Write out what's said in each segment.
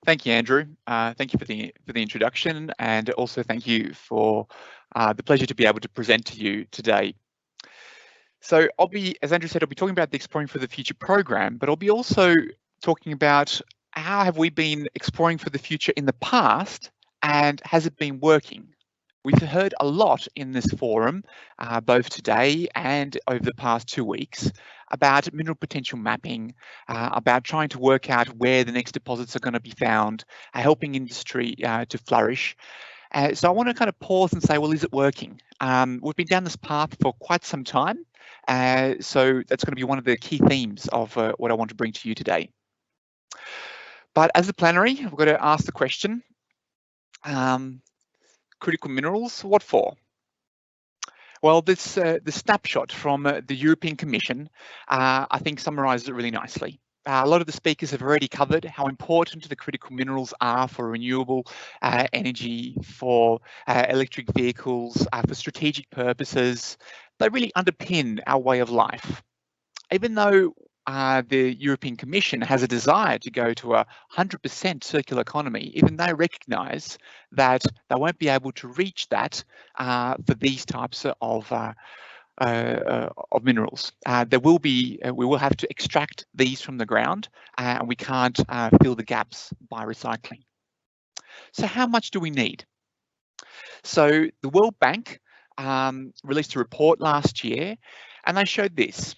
Thank you, Andrew. Thank you for the introduction, and also thank you for the pleasure to be able to present to you today. So as Andrew said, I'll be talking about the Exploring for the Future program, but I'll be also talking about how have we been exploring for the future in the past, and has it been working? We've heard a lot in this forum, both today and over the past 2 weeks, about mineral potential mapping, about trying to work out where the next deposits are going to be found, helping industry to flourish. So I want to kind of pause and say, well, is it working? We've been down this path for quite some time, so that's going to be one of the key themes of what I want to bring to you today. But as a plenary, we've got to ask the question, critical minerals, what for? Well, the snapshot from the European Commission, I think summarizes it really nicely. A lot of the speakers have already covered how important the critical minerals are for renewable energy, for electric vehicles, for strategic purposes. They really underpin our way of life. Even though the European Commission has a desire to go to a 100% circular economy, even they recognise that they won't be able to reach that for these types of minerals. We will have to extract these from the ground, and we can't fill the gaps by recycling. So how much do we need? So the World Bank released a report last year, and they showed this.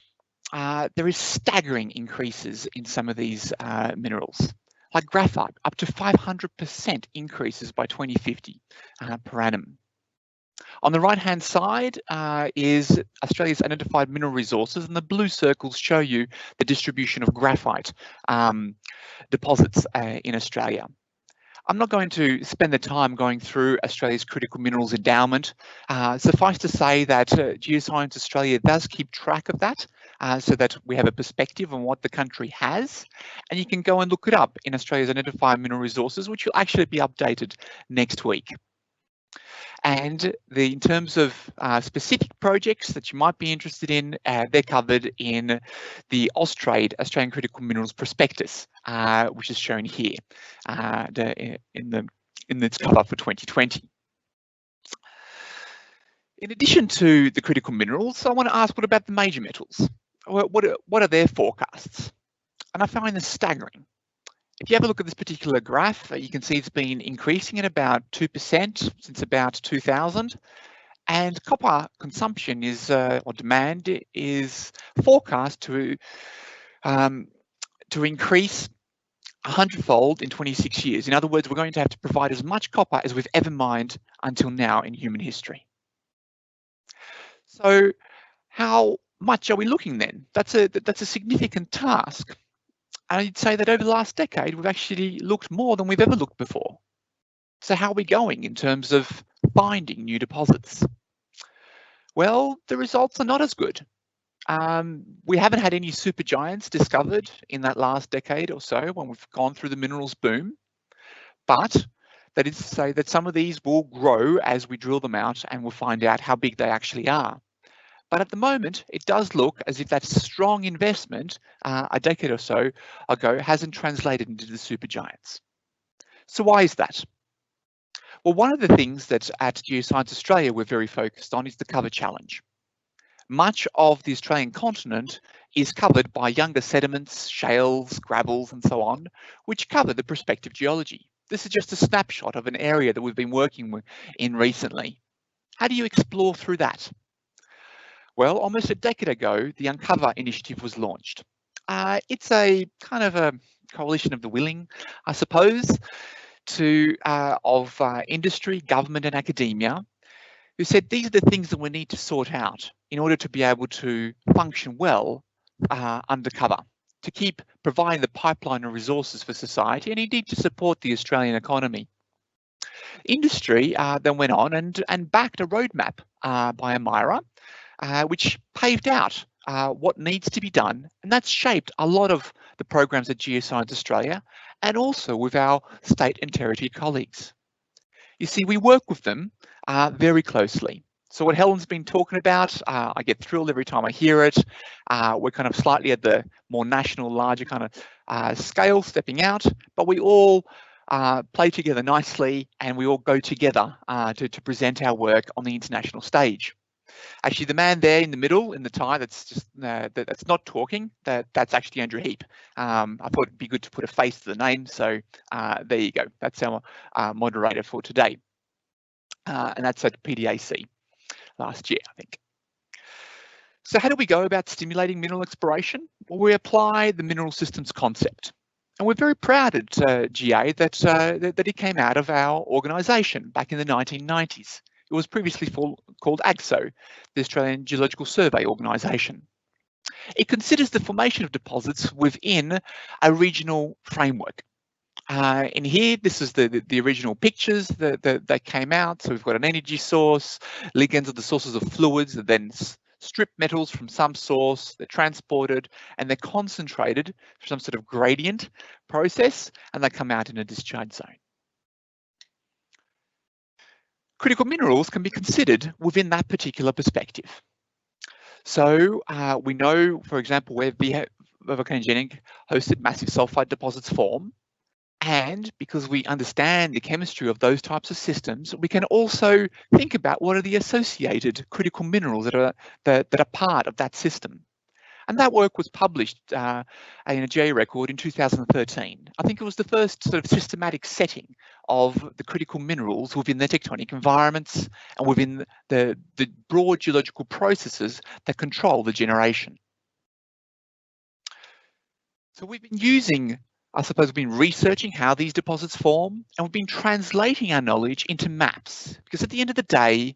There is staggering increases in some of these minerals, like graphite, up to 500% increases by 2050 per annum. On the right-hand side is Australia's identified mineral resources, and the blue circles show you the distribution of graphite deposits in Australia. I'm not going to spend the time going through Australia's critical minerals endowment. Suffice to say that Geoscience Australia does keep track of that, so that we have a perspective on what the country has. And you can go and look it up in Australia's identified mineral resources, which will actually be updated next week. And in terms of specific projects that you might be interested in, they're covered in the Austrade, Australian Critical Minerals Prospectus, which is shown here in its cover for 2020. In addition to the critical minerals, I want to ask, what about the major metals? What are their forecasts? And I find this staggering. If you have a look at this particular graph, you can see it's been increasing at about 2% since about 2000, and copper consumption or demand is forecast to increase 100-fold in 26 years. In other words, we're going to have to provide as much copper as we've ever mined until now in human history. So how much are we looking then? That's a significant task. I'd say that over the last decade, we've actually looked more than we've ever looked before. So how are we going in terms of finding new deposits? Well, the results are not as good. We haven't had any supergiants discovered in that last decade or so when we've gone through the minerals boom, but that is to say that some of these will grow as we drill them out, and we'll find out how big they actually are. But at the moment, it does look as if that strong investment a decade or so ago hasn't translated into the supergiants. So why is that? Well, one of the things that at Geoscience Australia we're very focused on is the cover challenge. Much of the Australian continent is covered by younger sediments, shales, gravels, and so on, which cover the prospective geology. This is just a snapshot of an area that we've been working in recently. How do you explore through that? Well, almost a decade ago, the Uncover initiative was launched. It's a kind of a coalition of the willing, I suppose, of industry, government, and academia, who said these are the things that we need to sort out in order to be able to function well undercover, to keep providing the pipeline of resources for society, and indeed to support the Australian economy. Industry then went on and backed a roadmap by Amira, which paved out what needs to be done, and that's shaped a lot of the programs at Geoscience Australia, and also with our state and territory colleagues. You see, we work with them very closely. So what Helen's been talking about, I get thrilled every time I hear it. We're kind of slightly at the more national, larger kind of scale, stepping out, but we all play together nicely, and we all go together to present our work on the international stage. Actually, the man there in the middle, in the tie, that's just that's not talking. That's actually Andrew Heap. I thought it'd be good to put a face to the name, so there you go. That's our moderator for today, and that's at PDAC last year, I think. So how do we go about stimulating mineral exploration? Well, we apply the mineral systems concept. And we're very proud at GA that it came out of our organisation back in the 1990s. It was previously called AGSO, the Australian Geological Survey Organisation. It considers the formation of deposits within a regional framework. In here, this is the original pictures that came out. So we've got an energy source, ligands are the sources of fluids that then strip metals from some source, they're transported, and they're concentrated through some sort of gradient process, and they come out in a discharge zone. Critical minerals can be considered within that particular perspective. So we know, for example, where volcanogenic hosted massive sulfide deposits form. And because we understand the chemistry of those types of systems, we can also think about what are the associated critical minerals that are part of that system. And that work was published in a GA record in 2013. I think it was the first sort of systematic setting of the critical minerals within the tectonic environments and within the broad geological processes that control the generation. So we've been using, I suppose, we've been researching how these deposits form, and we've been translating our knowledge into maps, because at the end of the day,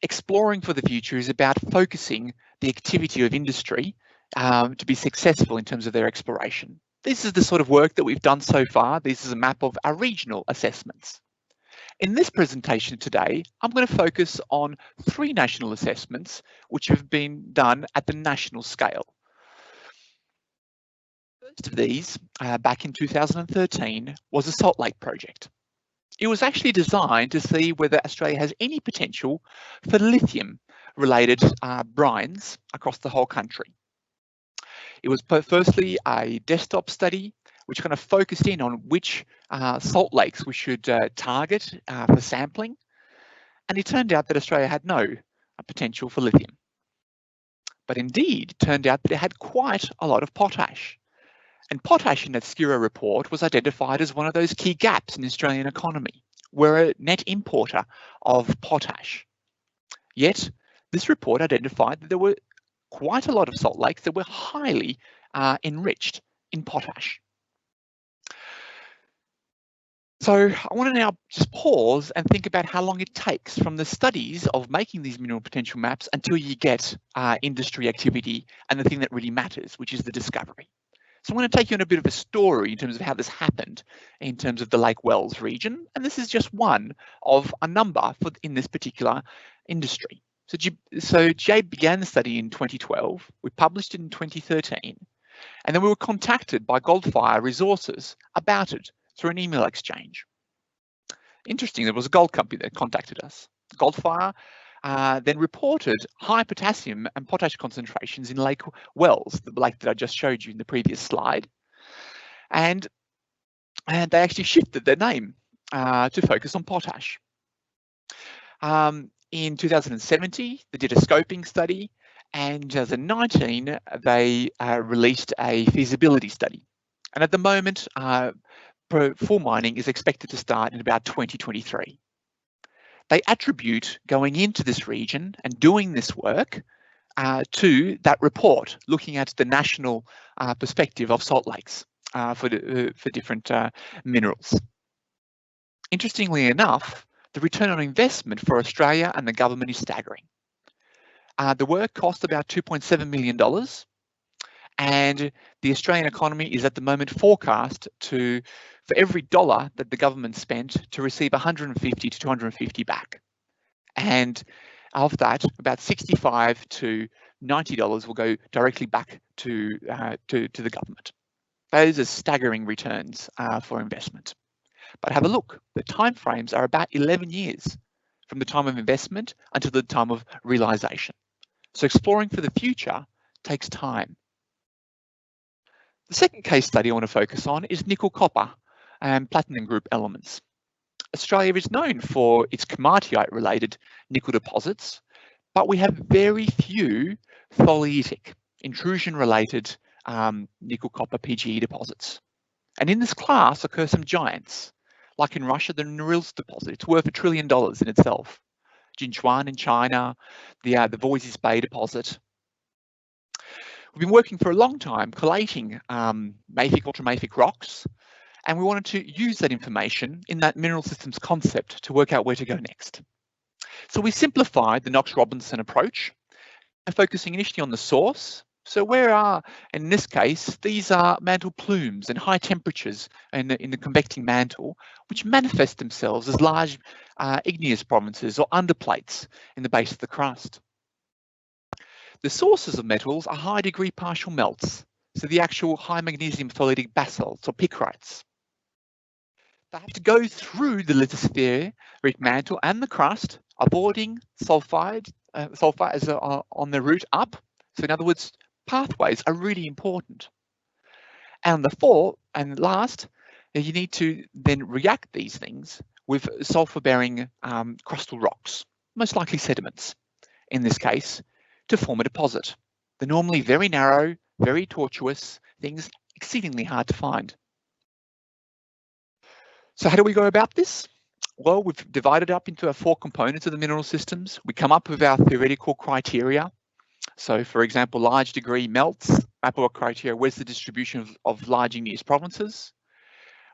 exploring for the future is about focusing the activity of industry to be successful in terms of their exploration. This is the sort of work that we've done so far. This is a map of our regional assessments. In this presentation today, I'm going to focus on 3 national assessments which have been done at the national scale. First of these, back in 2013, was the Salt Lake project. It was actually designed to see whether Australia has any potential for lithium-related brines across the whole country. It was firstly a desktop study, which kind of focused in on which salt lakes we should target for sampling. And it turned out that Australia had no potential for lithium. But indeed, it turned out that it had quite a lot of potash. And potash in that SCIRO report was identified as one of those key gaps in the Australian economy. We're a net importer of potash. Yet, this report identified that there were quite a lot of salt lakes that were highly enriched in potash. So I want to now just pause and think about how long it takes from the studies of making these mineral potential maps until you get industry activity and the thing that really matters, which is the discovery. So I'm going to take you on a bit of a story in terms of how this happened in terms of the Lake Wells region. And this is just one of a number in this particular industry. So GA began the study in 2012. We published it in 2013. And then we were contacted by Goldfire Resources about it through an email exchange. Interesting, there was a gold company that contacted us. Goldfire then reported high potassium and potash concentrations in Lake Wells, the lake that I just showed you in the previous slide. And they actually shifted their name to focus on potash. In 2017, they did a scoping study, and in 2019, they released a feasibility study. And at the moment, full mining is expected to start in about 2023. They attribute going into this region and doing this work to that report, looking at the national perspective of salt lakes for different minerals. Interestingly enough, the return on investment for Australia and the government is staggering. The work cost about $2.7 million, and the Australian economy is at the moment forecast to, for every dollar that the government spent, to receive 150 to 250 back. And of that, about $65 to $90 will go directly back to the government. Those are staggering returns for investment. But have a look, the timeframes are about 11 years from the time of investment until the time of realisation. So exploring for the future takes time. The second case study I want to focus on is nickel copper and platinum group elements. Australia is known for its komatiite-related nickel deposits, but we have very few tholeiitic, intrusion-related Ni-Cu-PGE deposits. And in this class occur some giants, like in Russia, the Norilsk deposit. It's worth $1 trillion in itself. Jinchuan in China, the Voisey's Bay deposit. We've been working for a long time collating mafic, ultramafic rocks, and we wanted to use that information in that mineral systems concept to work out where to go next. So we simplified the Knox-Robinson approach, focusing initially on the source. So in this case, these are mantle plumes and high temperatures in the convecting mantle, which manifest themselves as large igneous provinces or underplates in the base of the crust. The sources of metals are high degree partial melts, so the actual high magnesium tholeiitic basalts or picrites. They have to go through the lithospheric mantle and the crust, avoiding sulfite as on the route up. So in other words, pathways are really important. And the fourth and last, you need to then react these things with sulfur-bearing crustal rocks, most likely sediments in this case, to form a deposit. They're normally very narrow, very tortuous, things exceedingly hard to find. So how do we go about this? Well, we've divided up into our 4 components of the mineral systems. We come up with our theoretical criteria. So for example, large degree melts, map our criteria, where's the distribution of large igneous provinces?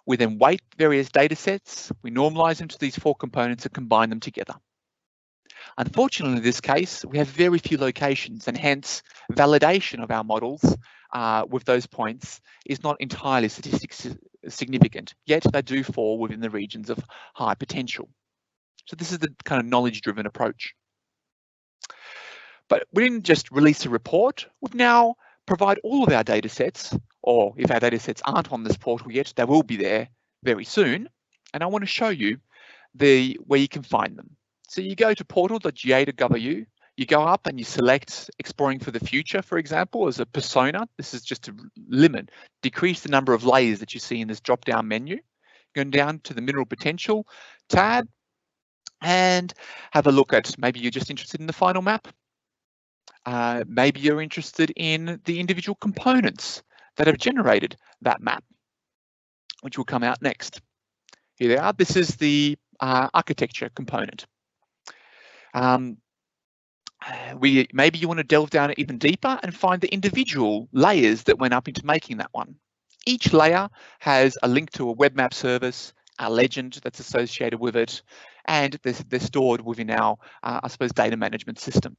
We then weight various data sets, we normalize them to these 4 components and combine them together. Unfortunately, in this case, we have very few locations, and hence validation of our models with those points is not entirely statistically significant, yet they do fall within the regions of high potential. So this is the kind of knowledge-driven approach. But we didn't just release a report, we've now provide all of our data sets, or if our data sets aren't on this portal yet, they will be there very soon. And I want to show you where you can find them. So you go to portal.ga.gov.au, you go up and you select Exploring for the Future, for example, as a persona. This is just to decrease the number of layers that you see in this drop-down menu. Going down to the Mineral Potential tab and have a look at, maybe you're just interested in the final map. Maybe you're interested in the individual components that have generated that map, which will come out next. Here they are. This is the architecture component. Maybe you want to delve down even deeper and find the individual layers that went up into making that one. Each layer has a link to a web map service, a legend that's associated with it, and they're stored within our, I suppose, data management system.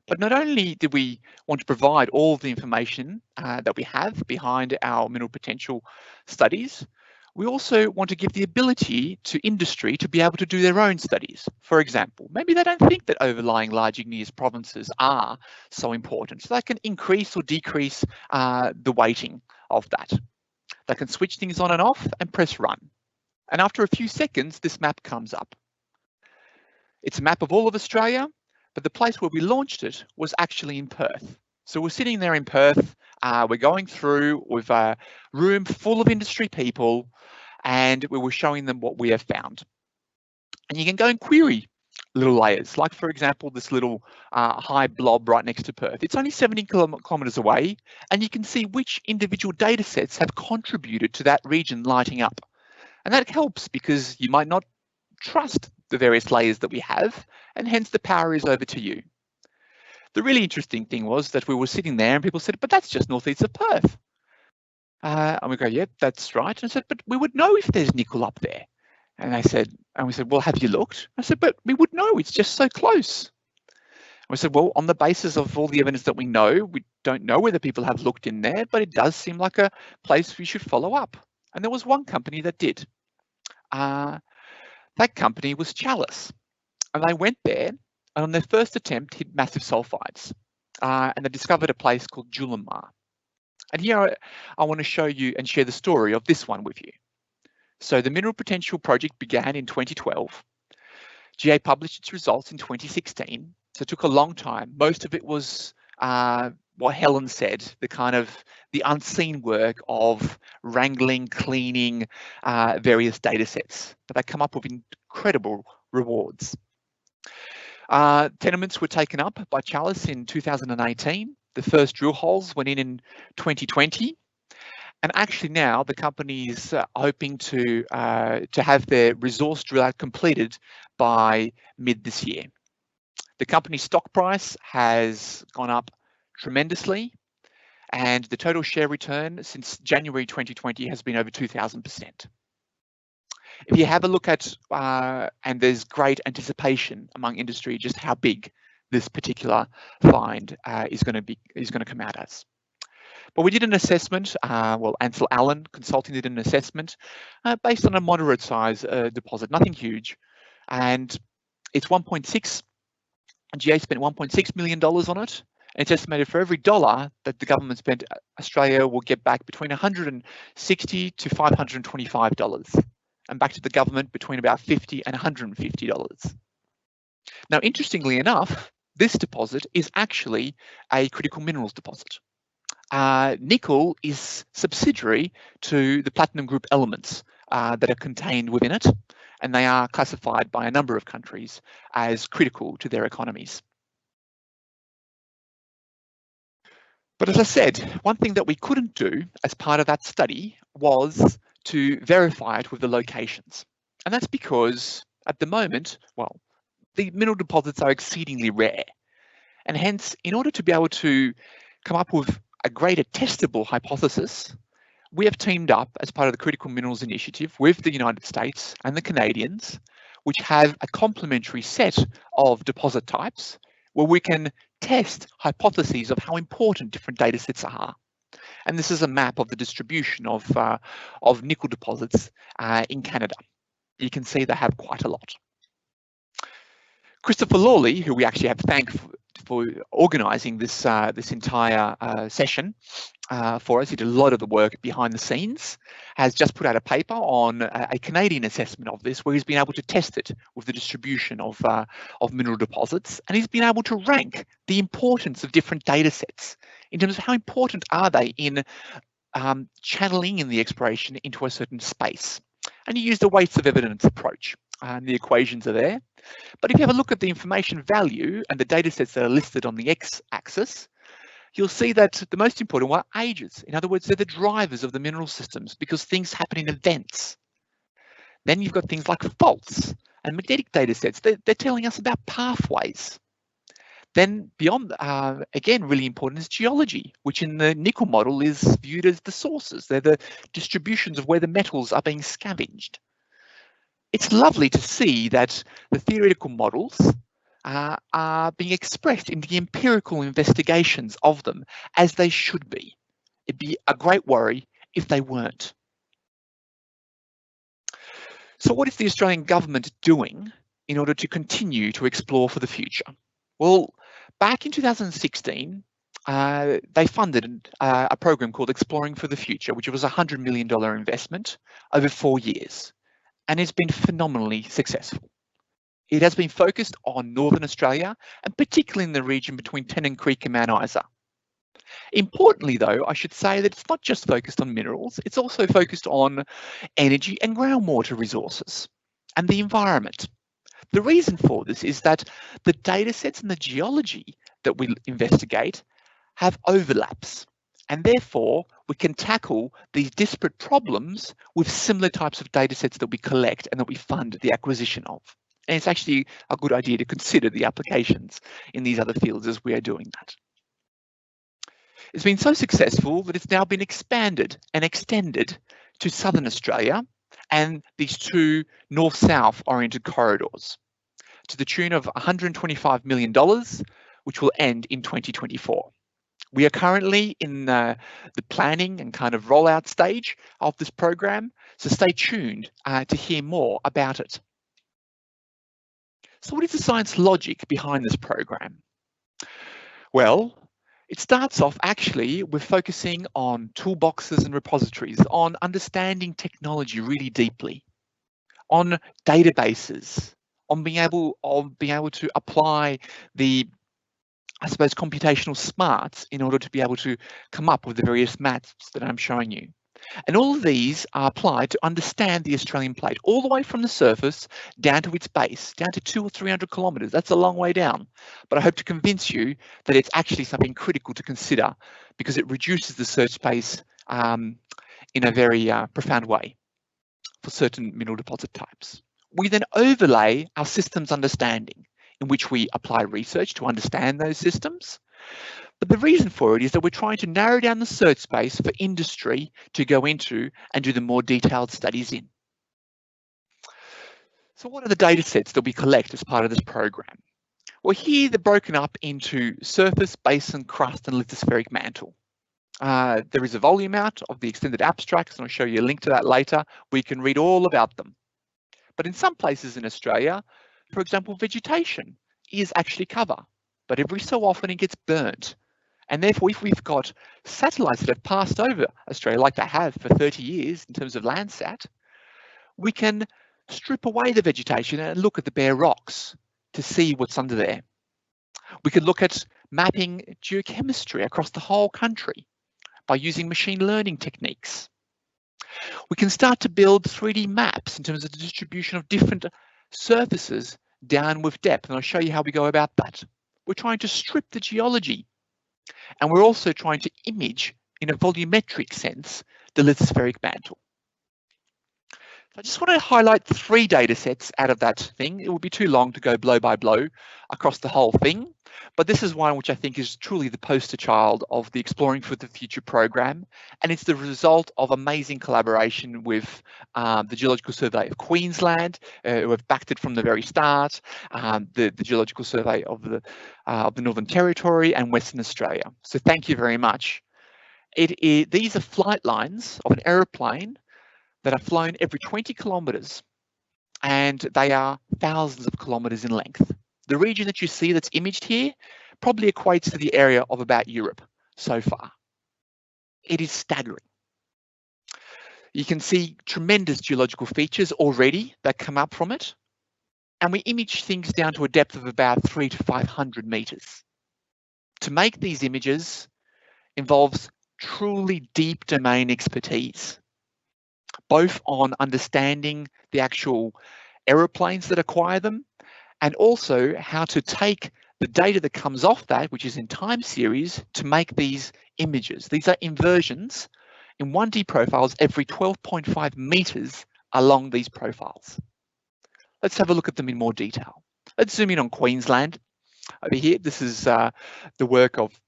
But not only did we want to provide all of the information that we have behind our mineral potential studies, we also want to give the ability to industry to be able to do their own studies. For example, maybe they don't think that overlying large igneous provinces are so important, so they can increase or decrease the weighting of that. They can switch things on and off and press run. And after a few seconds, this map comes up. It's a map of all of Australia, but the place where we launched it was actually in Perth. So we're sitting there in Perth, we're going through with a room full of industry people, and we were showing them what we have found. And you can go and query little layers, like for example, this little high blob right next to Perth. It's only 70 kilometres away, and you can see which individual data sets have contributed to that region lighting up. And that helps because you might not trust the various layers that we have, and hence the power is over to you. The really interesting thing was that we were sitting there and people said, but that's just northeast of Perth. And we go, yeah, that's right. And I said, but we would know if there's nickel up there. And we said, well, have you looked? I said, but we would know, it's just so close. And we said, well, on the basis of all the evidence that we don't know whether people have looked in there, but it does seem like a place we should follow up. And there was one company that did. That company was Chalice. And they went there, and on their first attempt hit massive sulfides. And they discovered a place called Julimar. And here I want to show you and share the story of this one with you. So the Mineral Potential Project began in 2012. GA published its results in 2016, so it took a long time. Most of it was what Helen said, the unseen work of wrangling, cleaning various data sets, but they come up with incredible rewards. Tenements were taken up by Chalice in 2018. The first drill holes went in 2020. And actually now the company is hoping to have their resource drill out completed by mid this year. The company's stock price has gone up tremendously, and the total share return since January 2020 has been over 2,000%. If you have a look at, and there's great anticipation among industry just how big this particular find is going to come out as. But we did an assessment, Ansel Allen Consulting did an assessment based on a moderate size deposit, nothing huge. And it's 1.6, GA spent $1.6 million on it. And it's estimated for every dollar that the government spent, Australia will get back between $160 to $525, and back to the government between about $50 and $150. Now, interestingly enough, this deposit is actually a critical minerals deposit. Nickel is subsidiary to the platinum group elements that are contained within it, and they are classified by a number of countries as critical to their economies. But as I said, one thing that we couldn't do as part of that study was to verify it with the locations. And that's because at the moment, well, the mineral deposits are exceedingly rare. And hence, in order to be able to come up with a greater testable hypothesis, we have teamed up as part of the Critical Minerals Initiative with the United States and the Canadians, which have a complementary set of deposit types where we can test hypotheses of how important different data sets are. And this is a map of the distribution of nickel deposits in Canada. You can see they have quite a lot. Christopher Lawley, who we actually have thanked for organising this entire session for us, he did a lot of the work behind the scenes, has just put out a paper on a Canadian assessment of this, where he's been able to test it with the distribution of mineral deposits, and he's been able to rank the importance of different data sets in terms of how important are they in channeling in the exploration into a certain space. And he used a weights of evidence approach, and the equations are there. But if you have a look at the information value and the data sets that are listed on the x-axis, you'll see that the most important are ages. In other words, they're the drivers of the mineral systems because things happen in events. Then you've got things like faults and magnetic data sets. They're telling us about pathways. Then beyond, again, really important is geology, which in the nickel model is viewed as the sources. They're the distributions of where the metals are being scavenged. It's lovely to see that the theoretical models are being expressed in the empirical investigations of them as they should be. It'd be a great worry if they weren't. So what is the Australian government doing in order to continue to explore for the future? Well, back in 2016, they funded a program called Exploring for the Future, which was a $100 million investment over 4 years, and it's been phenomenally successful. It has been focused on Northern Australia, and particularly in the region between Tennant Creek and Mount Isa. Importantly, though, I should say that it's not just focused on minerals, it's also focused on energy and groundwater resources and the environment. The reason for this is that the data sets and the geology that we investigate have overlaps, and therefore we can tackle these disparate problems with similar types of data sets that we collect and that we fund the acquisition of. And it's actually a good idea to consider the applications in these other fields as we are doing that. It's been so successful that it's now been expanded and extended to Southern Australia and these two north-south oriented corridors to the tune of $125 million, which will end in 2024. We are currently in the planning and kind of rollout stage of this program, so stay tuned to hear more about it. So what is the science logic behind this program? Well, it starts off actually with focusing on toolboxes and repositories, on understanding technology really deeply, on databases, on being able to apply the I suppose, computational smarts in order to be able to come up with the various maps that I'm showing you. And all of these are applied to understand the Australian plate, all the way from the surface down to its base, down to 200 or 300 kilometres. That's a long way down. But I hope to convince you that it's actually something critical to consider because it reduces the search space in a very profound way for certain mineral deposit types. We then overlay our systems understanding, in which we apply research to understand those systems. But the reason for it is that we're trying to narrow down the search space for industry to go into and do the more detailed studies in. So what are the data sets that we collect as part of this program? Well, here they're broken up into surface, basin, crust, and lithospheric mantle. There is a volume out of the extended abstracts, and I'll show you a link to that later, where you can read all about them. But in some places in Australia, for example, vegetation is actually cover, but every so often it gets burnt. And therefore, if we've got satellites that have passed over Australia, like they have for 30 years in terms of Landsat, we can strip away the vegetation and look at the bare rocks to see what's under there. We could look at mapping geochemistry across the whole country by using machine learning techniques. We can start to build 3D maps in terms of the distribution of different surfaces down with depth, and I'll show you how we go about that. We're trying to strip the geology, and we're also trying to image, in a volumetric sense, the lithospheric mantle. I just want to highlight 3 data sets out of that thing. It would be too long to go blow by blow across the whole thing, but this is one which I think is truly the poster child of the Exploring for the Future program, and it's the result of amazing collaboration with the Geological Survey of Queensland, who have backed it from the very start, the Geological Survey of the Northern Territory and Western Australia. So thank you very much. These are flight lines of an aeroplane that are flown every 20 kilometres, and they are thousands of kilometres in length. The region that you see that's imaged here probably equates to the area of about Europe so far. It is staggering. You can see tremendous geological features already that come up from it, and we image things down to a depth of about 300 to 500 metres. To make these images involves truly deep domain expertise, both on understanding the actual aeroplanes that acquire them, and also how to take the data that comes off that, which is in time series, to make these images. These are inversions in 1D profiles every 12.5 meters along these profiles. Let's have a look at them in more detail. Let's zoom in on Queensland. Over here, this is the work of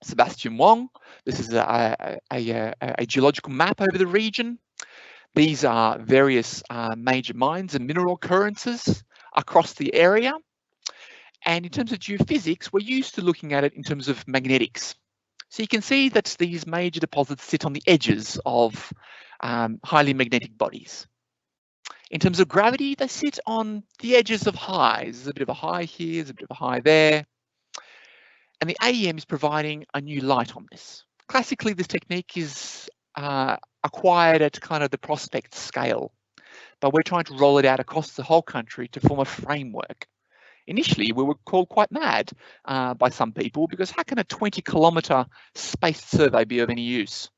Sebastian Wong. This is a geological map over the region. These are various major mines and mineral occurrences across the area. And in terms of geophysics, we're used to looking at it in terms of magnetics. So you can see that these major deposits sit on the edges of highly magnetic bodies. In terms of gravity, they sit on the edges of highs. There's a bit of a high here, there's a bit of a high there. And the AEM is providing a new light on this. Classically, this technique is acquired at kind of the prospect scale, but we're trying to roll it out across the whole country to form a framework. Initially, we were called quite mad by some people, because how can a 20-kilometre spaced survey be of any use?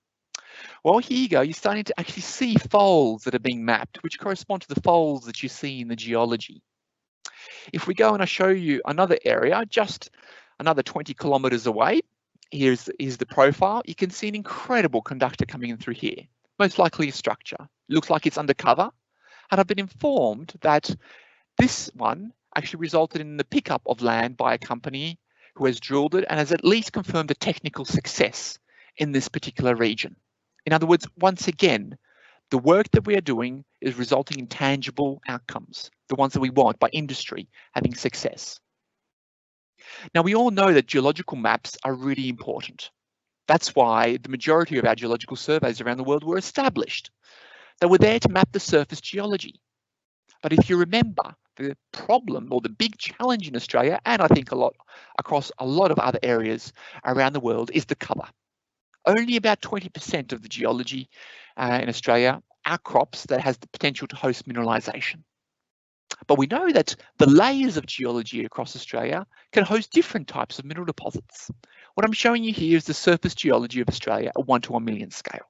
Well, here you go, you're starting to actually see folds that are being mapped, which correspond to the folds that you see in the geology. If we go and I show you another area, just another 20 kilometres away, here's the profile. You can see an incredible conductor coming in through here, most likely a structure. Looks like it's undercover. And I've been informed that this one actually resulted in the pickup of land by a company who has drilled it and has at least confirmed a technical success in this particular region. In other words, once again, the work that we are doing is resulting in tangible outcomes, the ones that we want by industry having success. Now, we all know that geological maps are really important. That's why the majority of our geological surveys around the world were established. They were there to map the surface geology. But if you remember, the problem or the big challenge in Australia, and I think across a lot of other areas around the world, is the cover. Only about 20% of the geology in Australia are crops that has the potential to host mineralisation. But we know that the layers of geology across Australia can host different types of mineral deposits. What I'm showing you here is the surface geology of Australia at 1 to 1 million scale.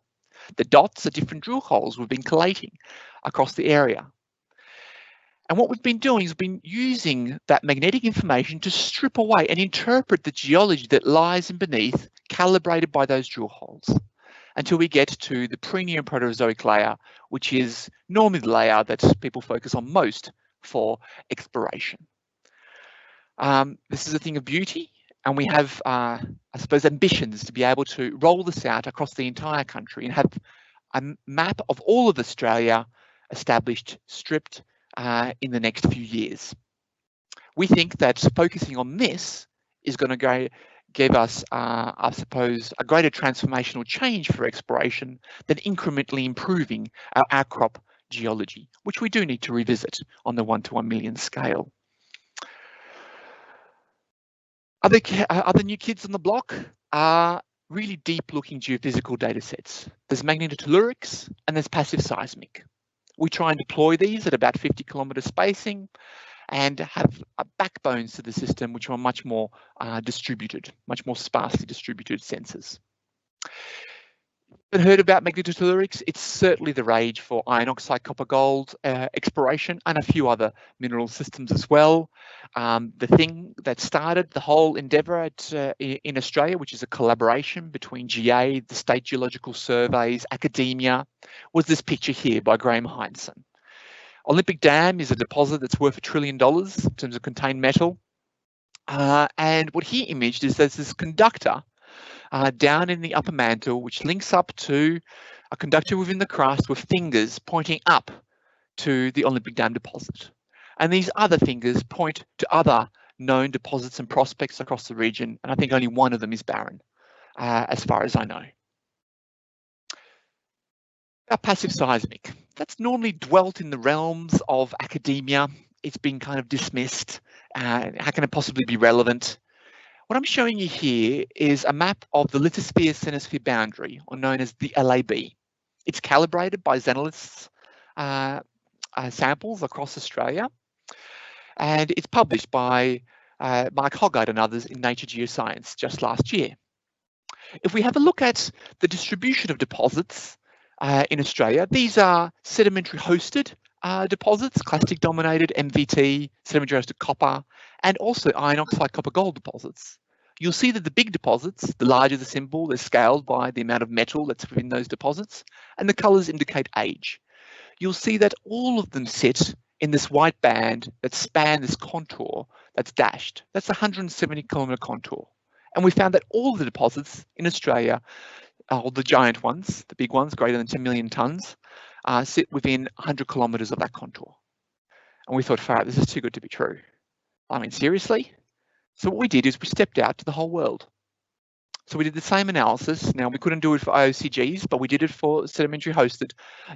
The dots are different drill holes we've been collating across the area. And what we've been doing is been using that magnetic information to strip away and interpret the geology that lies in beneath, calibrated by those drill holes, until we get to the Prenean Proterozoic layer, which is normally the layer that people focus on most for exploration. This is a thing of beauty, and we have, I suppose, ambitions to be able to roll this out across the entire country and have a map of all of Australia established, stripped in the next few years. We think that focusing on this is going to give us, I suppose, a greater transformational change for exploration than incrementally improving our outcrop geology, which we do need to revisit on the 1 to 1 million scale. Other new kids on the block are really deep looking geophysical data sets. There's magnetotellurics and there's passive seismic. We try and deploy these at about 50 kilometre spacing and have backbones to the system which are much more distributed, much more sparsely distributed sensors. But heard about magnetotellurics? It's certainly the rage for iron oxide, copper, gold exploration and a few other mineral systems as well. The thing that started the whole endeavour in Australia, which is a collaboration between GA, the State Geological Surveys, academia, was this picture here by Graham Heinsohn. Olympic Dam is a deposit that's worth $1 trillion in terms of contained metal. And what he imaged is there's this conductor down in the upper mantle, which links up to a conductor within the crust with fingers pointing up to the Olympic Dam deposit. And these other fingers point to other known deposits and prospects across the region. And I think only one of them is barren, as far as I know. Our passive seismic, that's normally dwelt in the realms of academia. It's been kind of dismissed. How can it possibly be relevant? What I'm showing you here is a map of the lithosphere-cenosphere boundary, or known as the LAB. It's calibrated by Zenelith's samples across Australia, and it's published by Mike Hoggart and others in Nature Geoscience just last year. If we have a look at the distribution of deposits in Australia, these are sedimentary hosted deposits, clastic dominated, MVT, sedimentary hosted copper, and also iron oxide copper gold deposits. You'll see that the big deposits, the larger the symbol, they're scaled by the amount of metal that's within those deposits, and the colours indicate age. You'll see that all of them sit in this white band that span this contour that's dashed. That's a 170 kilometre contour. And we found that all of the deposits in Australia, all the giant ones, the big ones, greater than 10 million tonnes, sit within 100 kilometres of that contour. And we thought, far out, this is too good to be true. I mean, seriously? So what we did is we stepped out to the whole world. So we did the same analysis. Now, we couldn't do it for IOCGs, but we did it for sedimentary hosted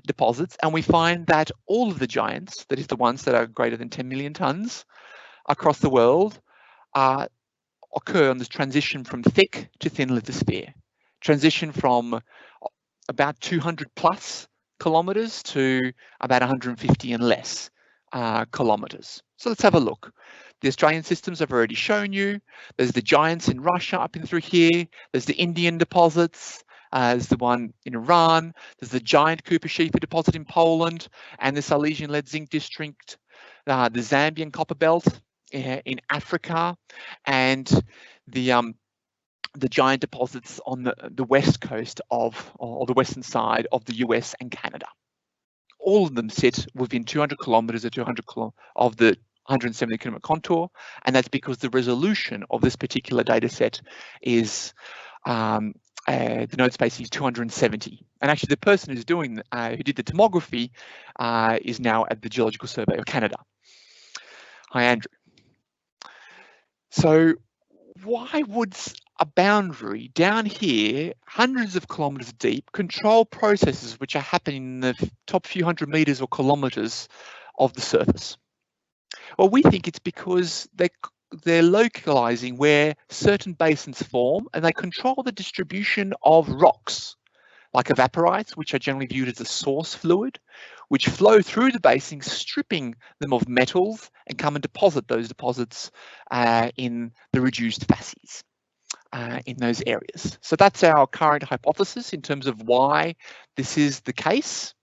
deposits. And we find that all of the giants, that is the ones that are greater than 10 million tonnes across the world, occur on this transition from thick to thin lithosphere. Transition from about 200 plus kilometres to about 150 and less kilometres. So let's have a look. The Australian systems I've already shown you. There's the giants in Russia up and through here. There's the Indian deposits. There's the one in Iran. There's the giant Cooper-Schiefer deposit in Poland, and the Silesian lead zinc district, the Zambian copper belt in Africa, and the giant deposits on the west coast of, or the western side of the US and Canada. All of them sit within 200 kilometres or 200 of the 170 kilometre contour, and that's because the resolution of this particular data set is the node space is 270. And actually the person who's doing who did the tomography is now at the Geological Survey of Canada. Hi, Andrew. So why would a boundary down here, hundreds of kilometres deep, control processes which are happening in the top few hundred metres or kilometres of the surface? Well, we think it's because they're localizing where certain basins form, and they control the distribution of rocks like evaporites, which are generally viewed as a source fluid, which flow through the basin, stripping them of metals and come and deposit those deposits in the reduced facies in those areas. So that's our current hypothesis in terms of why this is the case.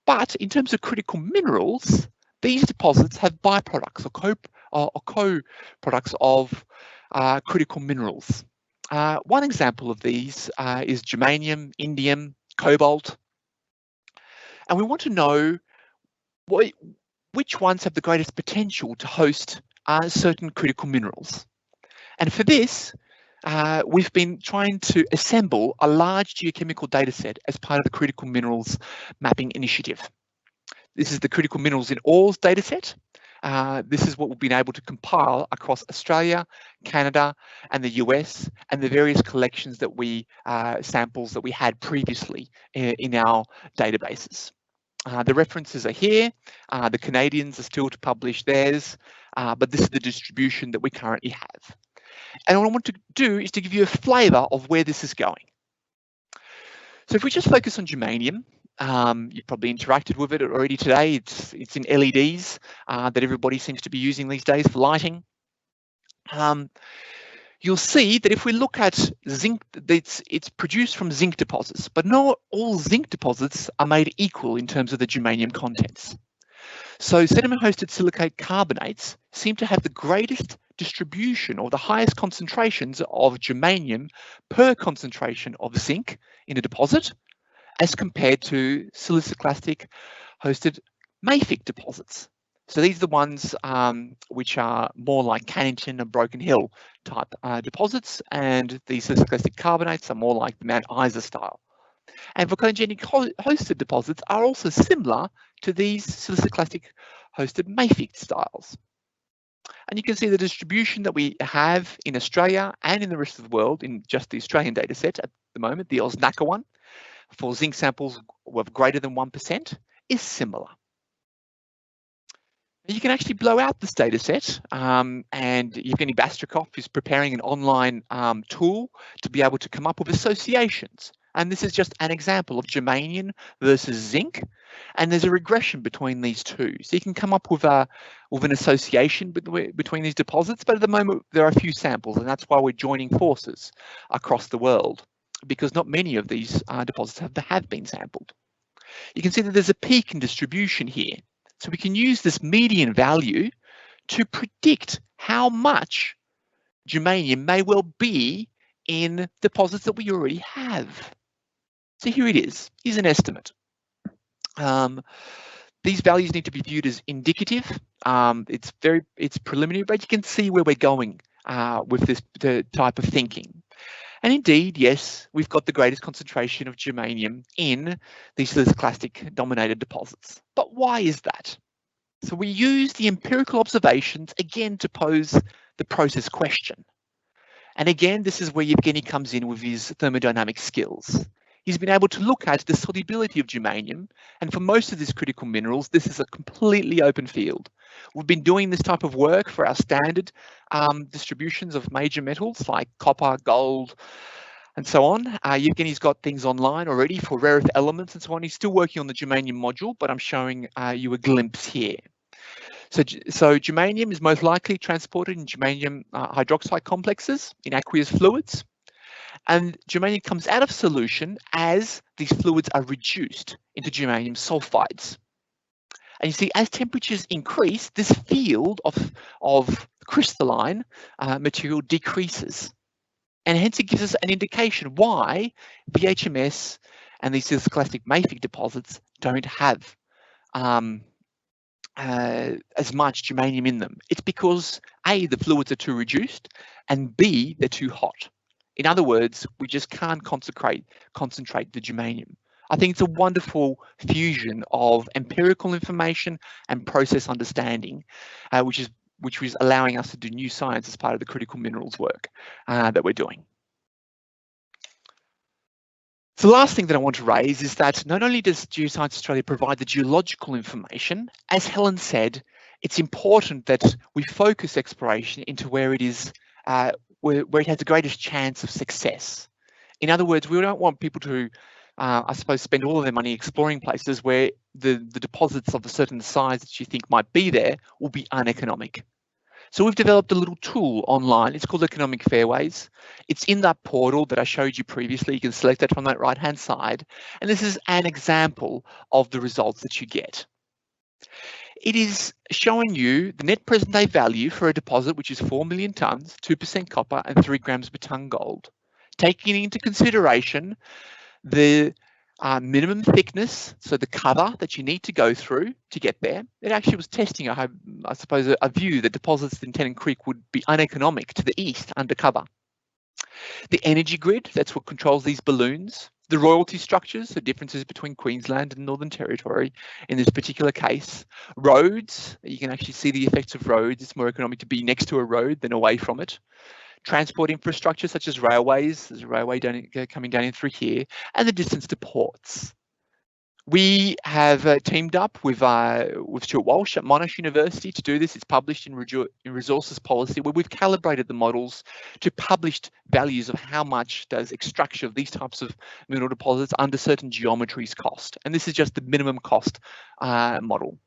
But in terms of critical minerals, these deposits have byproducts or co-products of critical minerals. One example of these is germanium, indium, cobalt. And we want to know which ones have the greatest potential to host certain critical minerals. And for this, we've been trying to assemble a large geochemical data set as part of the Critical Minerals Mapping Initiative. This is the Critical Minerals in Ores data set. This is what we've been able to compile across Australia, Canada, and the US, and the various collections that samples that we had previously in our databases. The references are here. The Canadians are still to publish theirs, but this is the distribution that we currently have. And what I want to do is to give you a flavour of where this is going. So if we just focus on germanium, you've probably interacted with it already today. It's in LEDs that everybody seems to be using these days for lighting. You'll see that if we look at zinc, it's produced from zinc deposits, but not all zinc deposits are made equal in terms of the germanium contents. So sediment-hosted silicate carbonates seem to have the greatest distribution or the highest concentrations of germanium per concentration of zinc in a deposit as compared to siliciclastic hosted mafic deposits. So these are the ones which are more like Cannington and Broken Hill type deposits, and these siliciclastic carbonates are more like the Mount Isa style. And volcanogenic hosted deposits are also similar to these siliciclastic hosted mafic styles. And you can see the distribution that we have in Australia and in the rest of the world in just the Australian data set at the moment. The AusNACA one for zinc samples of greater than 1% is similar. You can actually blow out this data set, and Evgeny Bastrikov is preparing an online tool to be able to come up with associations. And this is just an example of germanium versus zinc, and there's a regression between these two. So you can come up with an association between these deposits, but at the moment there are a few samples, and that's why we're joining forces across the world, because not many of these deposits have been sampled. You can see that there's a peak in distribution here. So we can use this median value to predict how much germanium may well be in deposits that we already have. So here it is. Here's an estimate. These values need to be viewed as indicative. It's preliminary, but you can see where we're going with this type of thinking. And indeed, yes, we've got the greatest concentration of germanium in these siliciclastic dominated deposits. But why is that? So we use the empirical observations again to pose the process question. And again, this is where Evgeny comes in with his thermodynamic skills. He's been able to look at the solubility of germanium, and for most of these critical minerals, this is a completely open field. We've been doing this type of work for our standard distributions of major metals like copper, gold, and so on. Evgeny's got things online already for rare earth elements and so on. He's still working on the germanium module, but I'm showing you a glimpse here. So germanium is most likely transported in germanium hydroxide complexes in aqueous fluids. And germanium comes out of solution as these fluids are reduced into germanium sulfides. And you see, as temperatures increase, this field of crystalline material decreases. And hence it gives us an indication why VHMS and these siliciclastic mafic deposits don't have as much germanium in them. It's because A, the fluids are too reduced, and B, they're too hot. In other words, we just can't concentrate the germanium. I think it's a wonderful fusion of empirical information and process understanding, which was allowing us to do new science as part of the critical minerals work that we're doing. So the last thing that I want to raise is that not only does Geoscience Australia provide the geological information, as Helen said, it's important that we focus exploration into where it is, where it has the greatest chance of success. In other words, we don't want people to I suppose, spend all of their money exploring places where the deposits of a certain size that you think might be there will be uneconomic. So we've developed a little tool online. It's called Economic Fairways. It's in that portal that I showed you previously. You can select it from that right-hand side. And this is an example of the results that you get. It is showing you the net present day value for a deposit, which is 4 million tonnes, 2% copper and 3 grams per tonne gold. Taking into consideration the minimum thickness, so the cover that you need to go through to get there. It actually was testing, I suppose, a view that deposits in Tennant Creek would be uneconomic to the east undercover. The energy grid, that's what controls these balloons. The royalty structures, the differences between Queensland and Northern Territory in this particular case. Roads, you can actually see the effects of roads. It's more economic to be next to a road than away from it. Transport infrastructure such as railways, there's a railway coming down in through here, and the distance to ports. We have teamed up with Stuart Walsh at Monash University to do this. It's published in Resources Policy, where we've calibrated the models to published values of how much does extraction of these types of mineral deposits under certain geometries cost. And this is just the minimum cost model.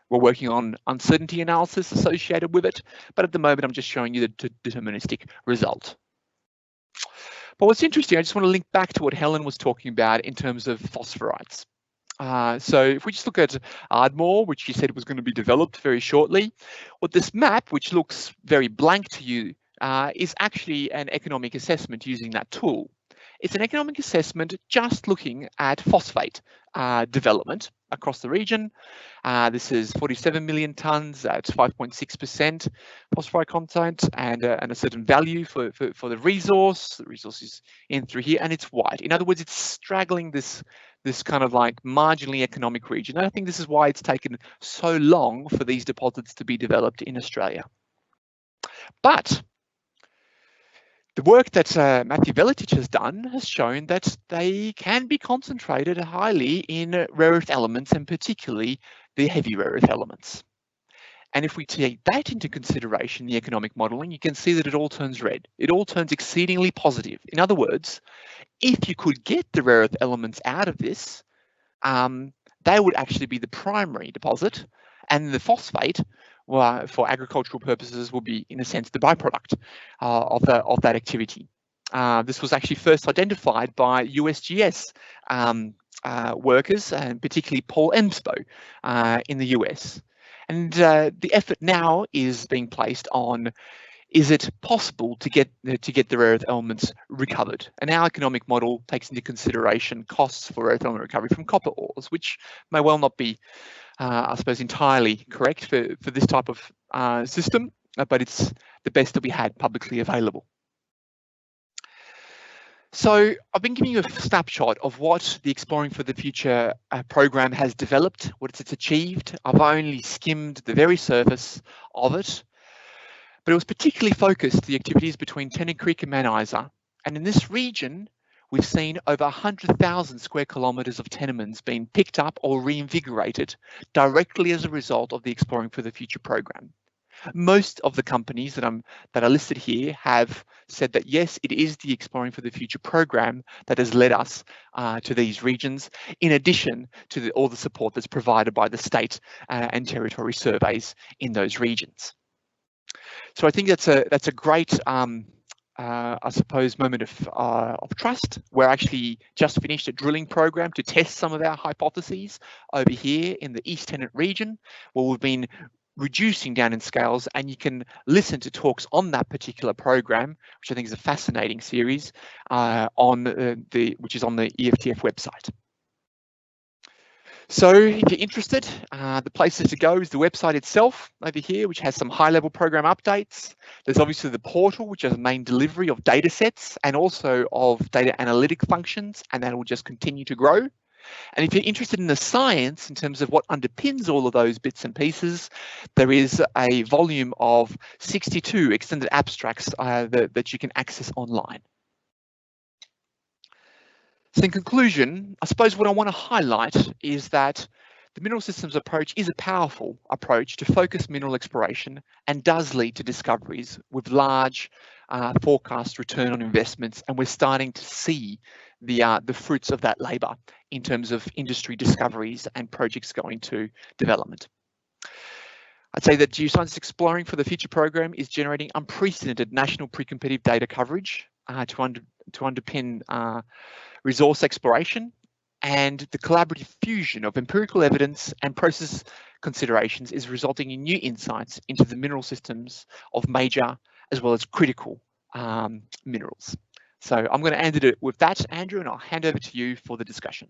We're working on uncertainty analysis associated with it, but at the moment I'm just showing you the deterministic result. But what's interesting, I just want to link back to what Helen was talking about in terms of phosphorites. So if we just look at Ardmore, which she said was going to be developed very shortly, what this map, which looks very blank to you, is actually an economic assessment using that tool. It's an economic assessment just looking at phosphate development across the region. This is 47 million tonnes at 5.6% phosphorite content and a certain value for the resource. The resource is in through here and it's white. In other words, it's straggling this kind of like marginally economic region. And I think this is why it's taken so long for these deposits to be developed in Australia. But the work that Matthew Veletich has done has shown that they can be concentrated highly in rare earth elements and particularly the heavy rare earth elements. And if we take that into consideration, the economic modelling, you can see that it all turns red. It all turns exceedingly positive. In other words, if you could get the rare earth elements out of this, they would actually be the primary deposit, and the phosphate, well, for agricultural purposes, will be, in a sense, the byproduct of that activity. This was actually first identified by USGS workers, and particularly Paul Emspo in the US. And the effort now is being placed on, is it possible to get the rare earth elements recovered? And our economic model takes into consideration costs for rare earth element recovery from copper ores, which may well not be, I suppose, entirely correct for this type of system, but it's the best that we had publicly available. So I've been giving you a snapshot of what the Exploring for the Future program has developed, what it's achieved. I've only skimmed the very surface of it, but it was particularly focused the activities between Tennant Creek and Mount Isa. And in this region, we've seen over 100,000 square kilometres of tenements being picked up or reinvigorated directly as a result of the Exploring for the Future program. Most of the companies that are listed here have said that yes, it is the Exploring for the Future program that has led us to these regions, in addition to all the support that's provided by the state and territory surveys in those regions. So I think that's a great I suppose moment of trust. We're actually just finished a drilling program to test some of our hypotheses over here in the East Tennant region, where we've been reducing down in scales, and you can listen to talks on that particular program, which I think is a fascinating series, which is on the EFTF website. So if you're interested, the places to go is the website itself over here, which has some high-level program updates. There's obviously the portal, which is the main delivery of data sets and also of data analytic functions, and that will just continue to grow. And if you're interested in the science in terms of what underpins all of those bits and pieces, there is a volume of 62 extended abstracts that you can access online. So in conclusion, I suppose what I want to highlight is that the mineral systems approach is a powerful approach to focus mineral exploration and does lead to discoveries with large forecast return on investments, and we're starting to see the fruits of that labour in terms of industry discoveries and projects going to development. I'd say that Geoscience Exploring for the Future program is generating unprecedented national pre-competitive data coverage to underpin resource exploration, and the collaborative fusion of empirical evidence and process considerations is resulting in new insights into the mineral systems of major as well as critical minerals. So I'm going to end it with that, Andrew, and I'll hand over to you for the discussion.